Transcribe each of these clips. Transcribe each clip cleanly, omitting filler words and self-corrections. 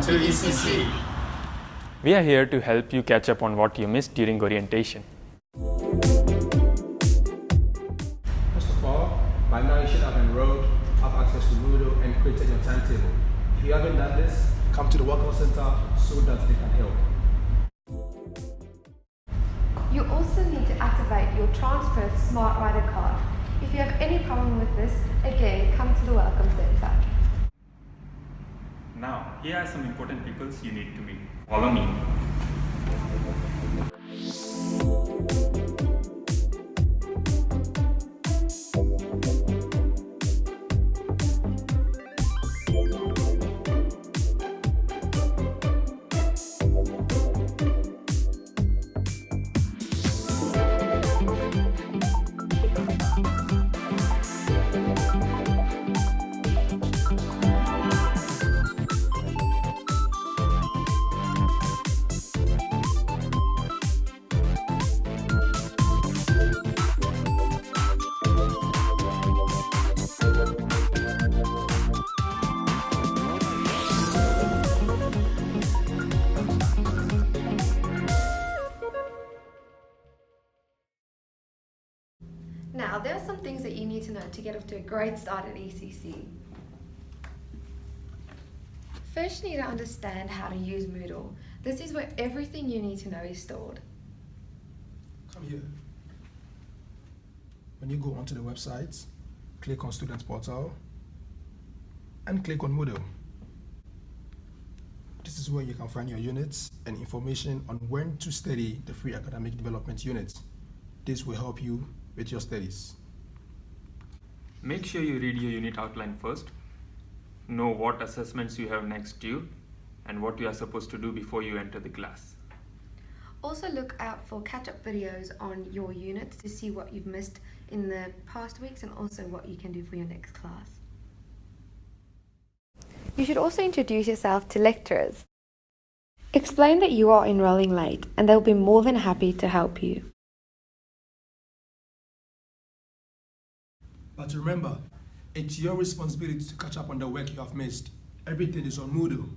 Welcome to ECC. We are here to help you catch up on what you missed during orientation. First of all, by now you should have enrolled, have access to Moodle, and created your timetable. If you haven't done this, come to the Welcome Center so that they can help. You also need to activate your Transfer Smart Rider card. If you have any problem with this, again, come to the Welcome Center. Now, here are some important people you need to meet. Follow me. Now, there are some things that you need to know to get off to a great start at ECC. First, you need to understand how to use Moodle. This is where everything you need to know is stored. Come here. When you go onto the website, click on Student Portal and click on Moodle. This is where you can find your units and information on when to study the free academic development units. This will help you with your studies. Make sure you read your unit outline first, know what assessments you have next due, and what you are supposed to do before you enter the class. Also look out for catch-up videos on your units to see what you've missed in the past weeks and also what you can do for your next class. You should also introduce yourself to lecturers. Explain that you are enrolling late and they'll be more than happy to help you. But remember, it's your responsibility to catch up on the work you have missed. Everything is on Moodle.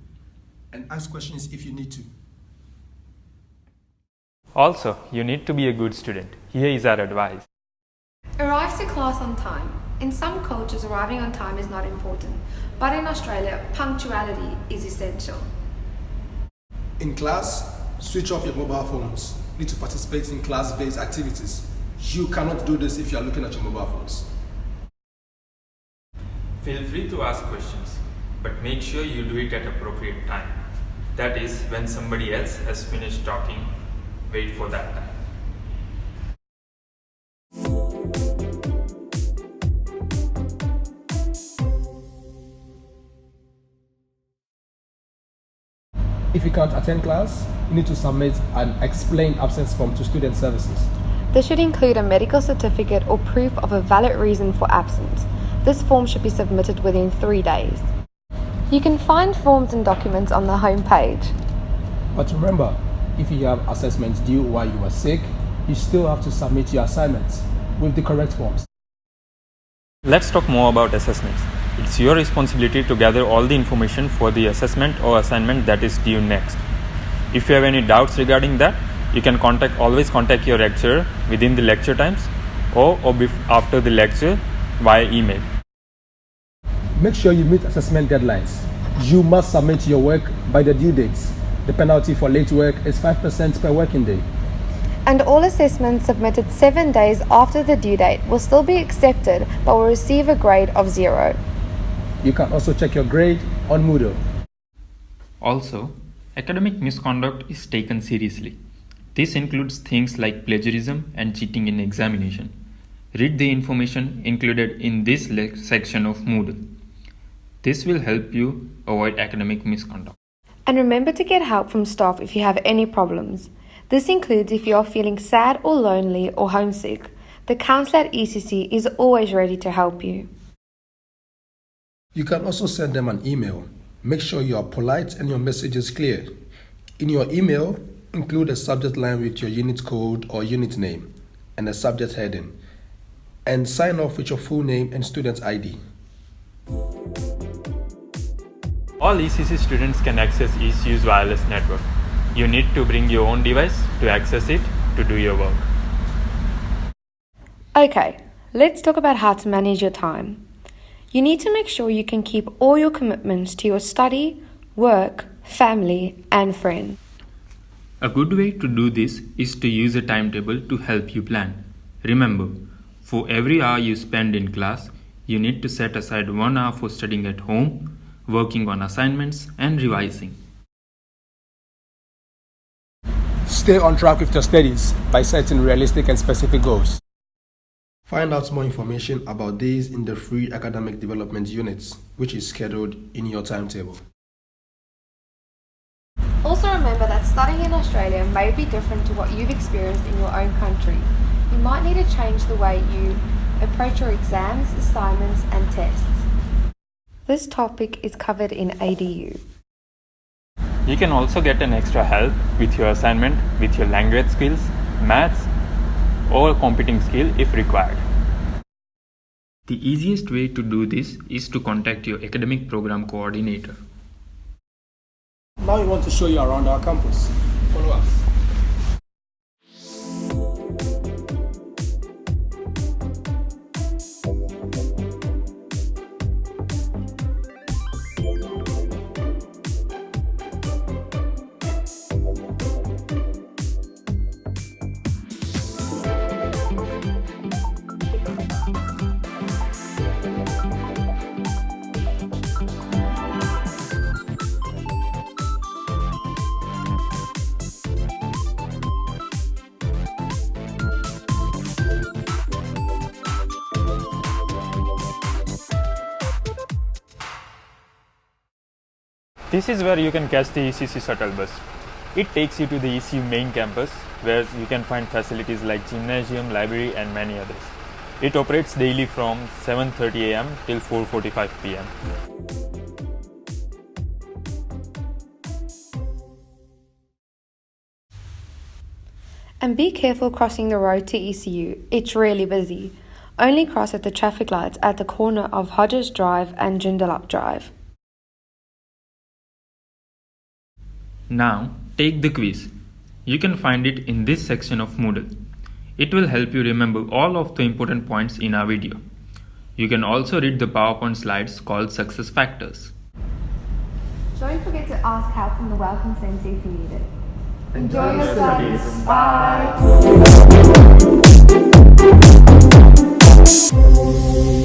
And ask questions if you need to. Also, you need to be a good student. Here is our advice. Arrive to class on time. In some cultures, arriving on time is not important, but in Australia, punctuality is essential. In class, switch off your mobile phones. You need to participate in class-based activities. You cannot do this if you are looking at your mobile phones. Feel free to ask questions, but make sure you do it at appropriate time. That is, when somebody else has finished talking, wait for that time. If you can't attend class, you need to submit an explained absence form to Student Services. This should include a medical certificate or proof of a valid reason for absence. This form should be submitted within 3 days. You can find forms and documents on the home page. But remember, if you have assessments due while you are sick, you still have to submit your assignments with the correct forms. Let's talk more about assessments. It's your responsibility to gather all the information for the assessment or assignment that is due next. If you have any doubts regarding that, you can always contact your lecturer within the lecture times or after the lecture via email. Make sure you meet assessment deadlines. You must submit your work by the due dates. The penalty for late work is 5% per working day. And all assessments submitted 7 days after the due date will still be accepted but will receive a grade of 0. You can also check your grade on Moodle. Also, academic misconduct is taken seriously. This includes things like plagiarism and cheating in examination. Read the information included in this section of Moodle. This will help you avoid academic misconduct. And remember to get help from staff if you have any problems. This includes if you are feeling sad or lonely or homesick. The counsellor at ECC is always ready to help you. You can also send them an email. Make sure you are polite and your message is clear. In your email, include a subject line with your unit code or unit name and a subject heading. And sign off with your full name and student ID. All ECC students can access ECU's wireless network. You need to bring your own device to access it to do your work. Okay, let's talk about how to manage your time. You need to make sure you can keep all your commitments to your study, work, family, and friends. A good way to do this is to use a timetable to help you plan. Remember, for every hour you spend in class, you need to set aside 1 hour for studying at home, working on assignments, and revising. Stay on track with your studies by setting realistic and specific goals. Find out more information about these in the free academic development units, which is scheduled in your timetable. Also remember that studying in Australia may be different to what you've experienced in your own country. You might need to change the way you approach your exams, assignments, and tests. This topic is covered in ADU. You can also get an extra help with your assignment, with your language skills, maths, or computing skill if required. The easiest way to do this is to contact your academic program coordinator. Now we want to show you around our campus. Follow us. This is where you can catch the ECC shuttle bus. It takes you to the ECU main campus where you can find facilities like gymnasium, library and many others. It operates daily from 7:30 am till 4:45 pm. And be careful crossing the road to ECU, it's really busy. Only cross at the traffic lights at the corner of Hodges Drive and Joondalup Drive. Now, take the quiz. You can find it in this section of Moodle. It will help you remember all of the important points in our video. You can also read the PowerPoint slides called Success Factors. Don't forget to ask help from the Welcome Centre if you need it. Enjoy your studies. Bye.